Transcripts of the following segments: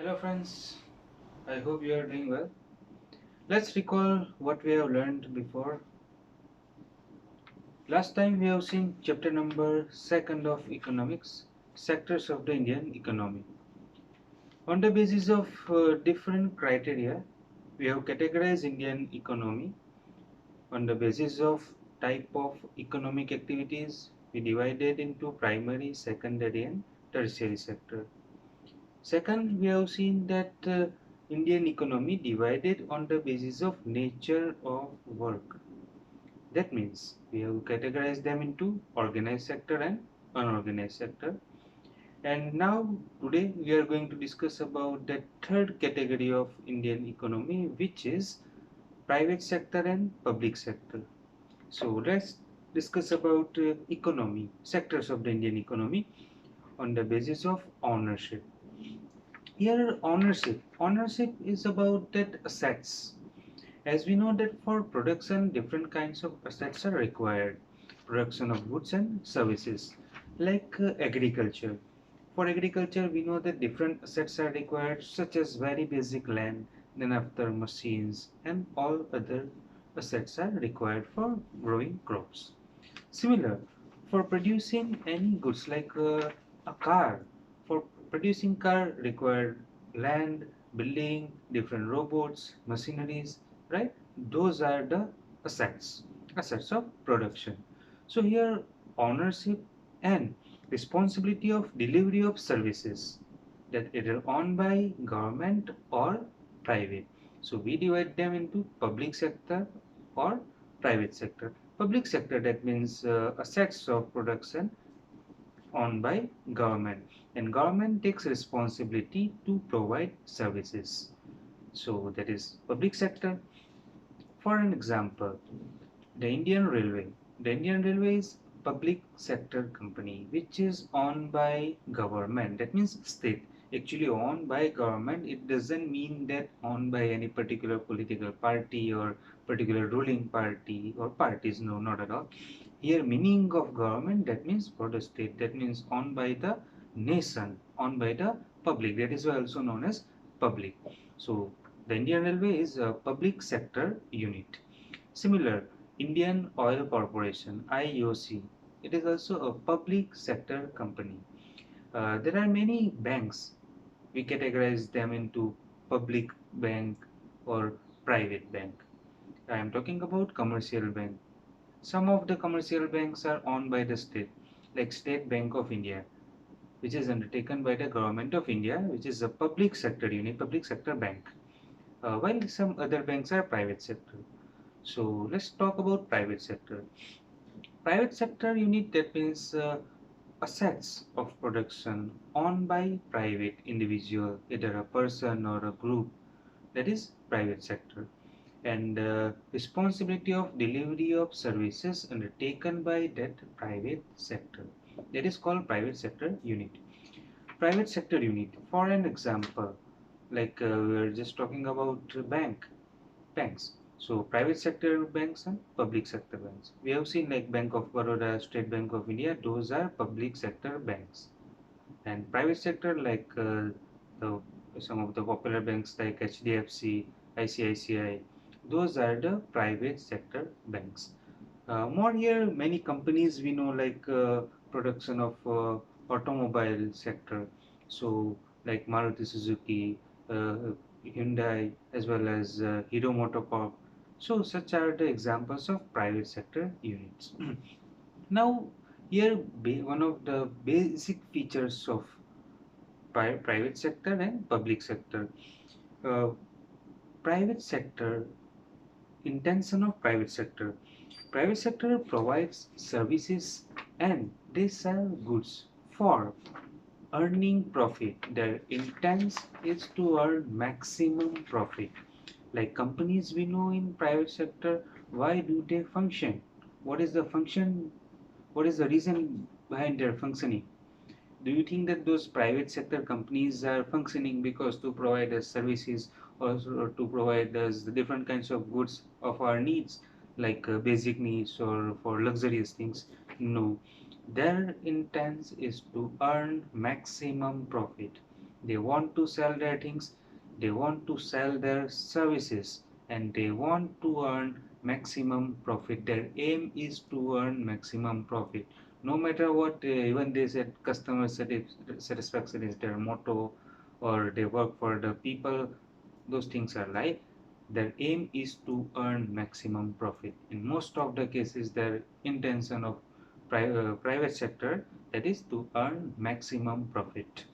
Hello friends, I hope you are doing well. Let's recall what we have learned before. Last time we have seen chapter number 2 of economics, sectors of the Indian economy. On the basis of different criteria, we have categorized Indian economy on the basis of type of economic activities. We divided into primary, secondary and tertiary sector. Second, we have seen that Indian economy divided on the basis of nature of work. That means we have categorized them into organized sector and unorganized sector. And now today we are going to discuss about the third category of Indian economy, which is private sector and public sector. So let's discuss about economy, sectors of the Indian economy on the basis of ownership. Here ownership is about that assets. As we know that for production different kinds of assets are required. Production of goods and services like agriculture. For agriculture we know that different assets are required such as very basic land, then after machines and all other assets are required for growing crops. Similar, for producing any goods like a car, for producing car required land, building, different robots, machineries, right? Those are the assets, assets of production. So here ownership and responsibility of delivery of services that either owned by government or private. So we divide them into public sector or private sector. Public sector, that means assets of production owned by government, and government takes responsibility to provide services. So that is public sector. For an example, the Indian Railway. The Indian Railway is public sector company which is owned by government. That means state. Actually owned by government. It doesn't mean that owned by any particular political party or particular ruling party or parties. No, not at all. Here meaning of government, that means for the state. That means owned by the nation, owned by the public. That is also known as public. So the Indian Railway is a public sector unit. Similar, Indian Oil Corporation (IOC). It is also a public sector company. There are many banks. We categorize them into public bank or private bank. I am talking about commercial bank. Some of the commercial banks are owned by the state, like State Bank of India, which is undertaken by the Government of India, which is a public sector unit, public sector bank. While some other banks are private sector. So let's talk about private sector. Private sector unit, that means assets of production owned by private individual, either a person or a group, that is private sector. And responsibility of delivery of services undertaken by that private sector, that is called private sector unit. Private sector unit, for an example, like we are just talking about banks. So private sector banks and public sector banks. We have seen like Bank of Baroda, State Bank of India, those are public sector banks. And private sector like the some of the popular banks like HDFC, ICICI, those are the private sector banks. More here, many companies we know like production of automobile sector. So like Maruti Suzuki, uh, Hyundai, as well as Hero Motocorp. So such are the examples of private sector units. Now here one of the basic features of private sector and public sector. Uh, Private sector, intention of private sector. Private sector provides services and they sell goods for earning profit. Their intent is to earn maximum profit. Like companies we know in private sector, why do they function? What is the function? What is the reason behind their functioning? Do you think that those private sector companies are functioning because to provide us services or to provide us the different kinds of goods of our needs, like basic needs or for luxurious things? No, their intent is to earn maximum profit. They want to sell their things, they want to sell their services, and they want to earn maximum profit. Their aim is to earn maximum profit. No matter what, even they said customer satisfaction is their motto, or they work for the people, those things are lie. Their aim is to earn maximum profit. In most of the cases, their intention of private sector, that is to earn maximum profit.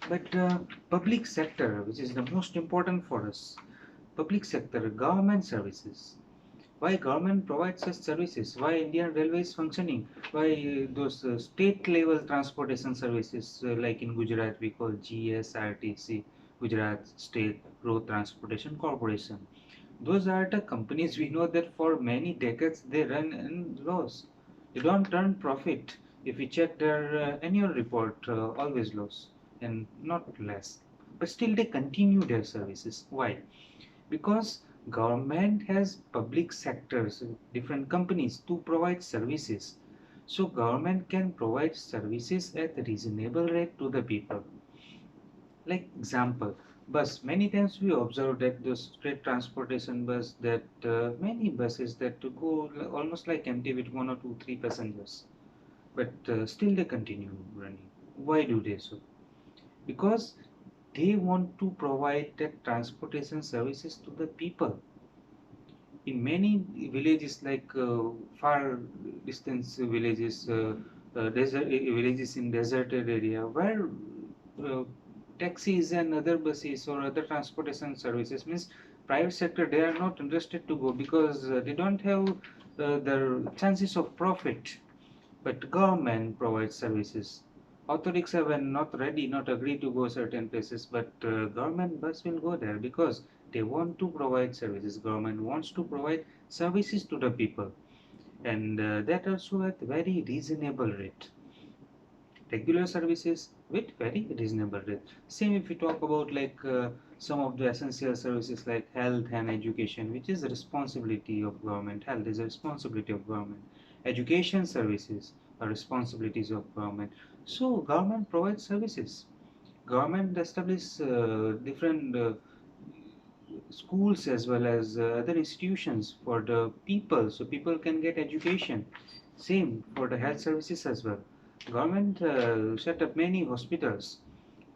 But public sector, which is the most important for us, public sector, government services. Why government provides such services? Why Indian Railway is functioning? Why those state level transportation services like in Gujarat we call GSRTC, Gujarat State Road Transportation Corporation. Those are the companies we know that for many decades they run in loss. They don't earn profit. If we check their annual report, always loss and not less. But still they continue their services. Why? Because government has public sectors, different companies to provide services. So government can provide services at a reasonable rate to the people. Like example, bus. Many times we observe that the state transportation bus, that many buses that go almost like empty with one or two, three passengers, but still they continue running. Why do they so? Because they want to provide that transportation services to the people. In many villages, like far distance villages, villages in deserted area, where uh, taxis and other buses or other transportation services means private sector, they are not interested to go because they don't have the chances of profit. But government provides services. Auto rickshaw were not ready, not agree to go certain places, but government bus will go there because they want to provide services. Government wants to provide services to the people, and that also at very reasonable rate. Regular services with very reasonable rate. Same if we talk about like some of the essential services like health and education, which is a responsibility of government. Health is a responsibility of government. Education services are responsibilities of government. So government provides services. Government establish different schools as well as other institutions for the people, so people can get education. Same for the health services as well. Government set up many hospitals,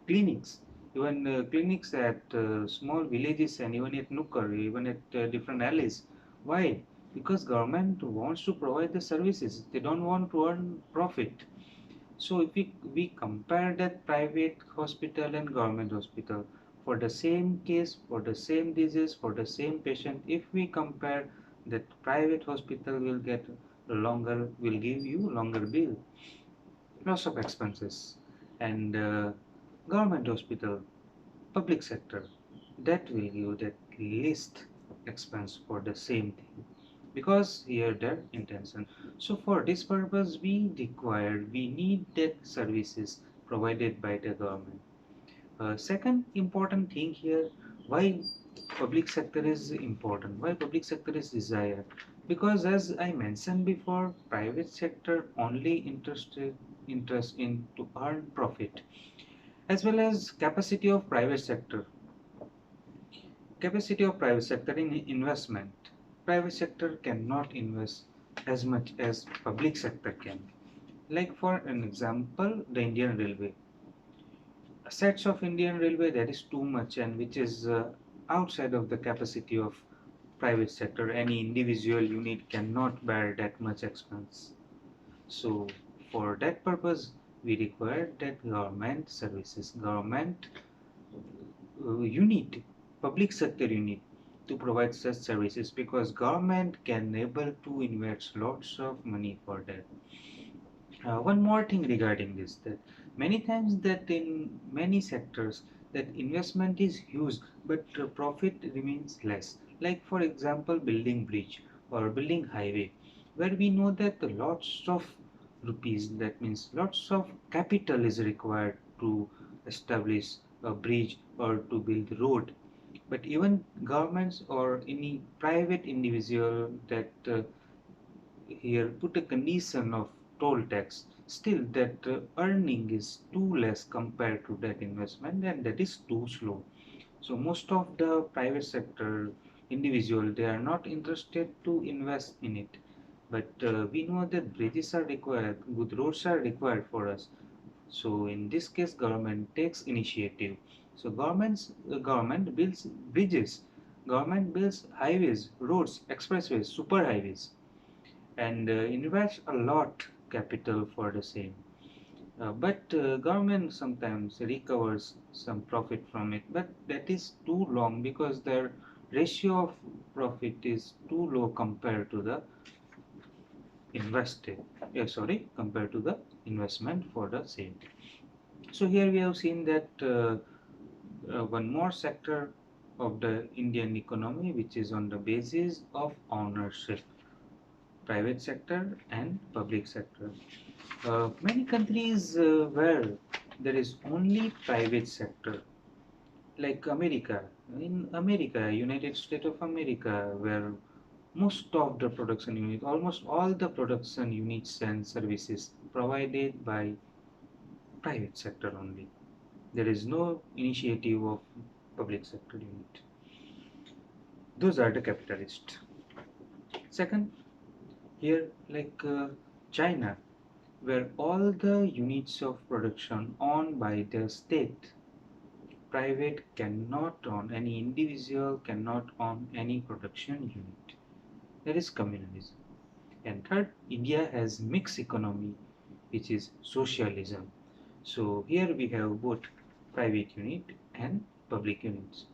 clinics, even clinics at small villages and even at Nukkar, even at different alleys. Why? Because government wants to provide the services. They don't want to earn profit. So if we compare that private hospital and government hospital for the same case, for the same disease, for the same patient, if we compare, that private hospital will get longer, will give you longer bill, lots of expenses, and government hospital, public sector, that will give that least expense for the same thing because here their intention. So for this purpose we need that services provided by the government. Second important thing here, why public sector is important, why public sector is desired, because as I mentioned before, private sector only interest in to earn profit, as well as capacity of private sector in investment. Private sector cannot invest as much as public sector can. Like for an example, the Indian Railway. Assets of Indian Railway, that is too much, and which is outside of the capacity of private sector. Any individual unit cannot bear that much expense. So for that purpose, we require that government services, government unit, public sector unit to provide such services, because government can able to invest lots of money for that. One more thing regarding this, that many times that in many sectors that investment is huge but profit remains less. Like for example, building bridge or building highway, where we know that lots of rupees, that means lots of capital is required to establish a bridge or to build road. But even governments or any private individual that here put a condition of toll tax, still that earning is too less compared to that investment, and that is too slow. So most of the private sector individual, they are not interested to invest in it. But we know that bridges are required, good roads are required for us. So in this case, government takes initiative. So government builds bridges, government builds highways, roads, expressways, super highways, and invests a lot capital for the same. But government sometimes recovers some profit from it, but that is too long because their ratio of profit is too low compared to the invested. Compared to the investment for the same. So here we have seen that one more sector of the Indian economy, which is on the basis of ownership, private sector and public sector. Many countries where there is only private sector, like America. In America, United States of America, where most of the production units, almost all the production units and services provided by private sector only. There is no initiative of public sector unit. Those are the capitalists. Second, here like China, where all the units of production owned by the state, private cannot own, any individual cannot own any production unit. That is communalism. And third, India has mixed economy, which is socialism. So here we have both private unit and public units.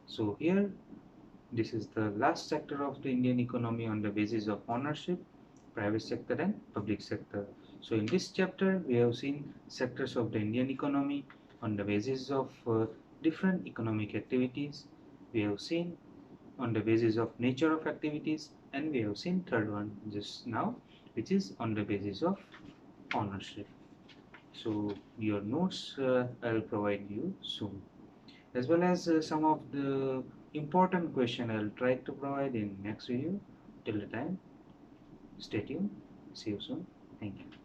So here this is the last sector of the Indian economy on the basis of ownership, private sector and public sector. So in this chapter we have seen sectors of the Indian economy on the basis of different economic activities. We have seen on the basis of nature of activities, and we have seen third one just now, which is on the basis of ownership. So your notes I'll provide you soon, as well as some of the important question I'll try to provide in next video. Till the time, stay tuned. See you soon. Thank you.